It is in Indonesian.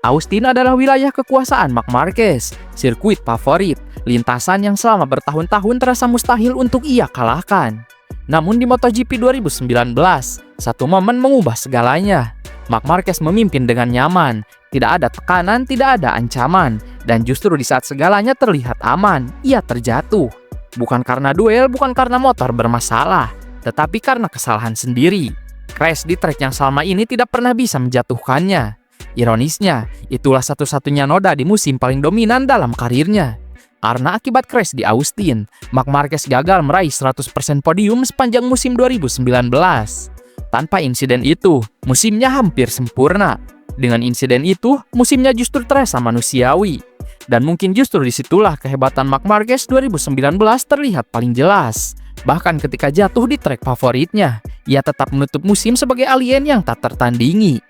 Austin adalah wilayah kekuasaan Marc Marquez, sirkuit favorit, lintasan yang selama bertahun-tahun terasa mustahil untuk ia kalahkan. Namun di MotoGP 2019, satu momen mengubah segalanya. Marc Marquez memimpin dengan nyaman, tidak ada tekanan, tidak ada ancaman, dan justru di saat segalanya terlihat aman, ia terjatuh. Bukan karena duel, bukan karena motor bermasalah, tetapi karena kesalahan sendiri. Crash di trek yang selama ini tidak pernah bisa menjatuhkannya. Ironisnya, itulah satu-satunya noda di musim paling dominan dalam karirnya. Karena akibat crash di Austin, Marc Marquez gagal meraih 100% podium sepanjang musim 2019. Tanpa insiden itu, musimnya hampir sempurna. Dengan insiden itu, musimnya justru terasa manusiawi. Dan mungkin justru disitulah kehebatan Marc Marquez 2019 terlihat paling jelas. Bahkan ketika jatuh di trek favoritnya, ia tetap menutup musim sebagai alien yang tak tertandingi.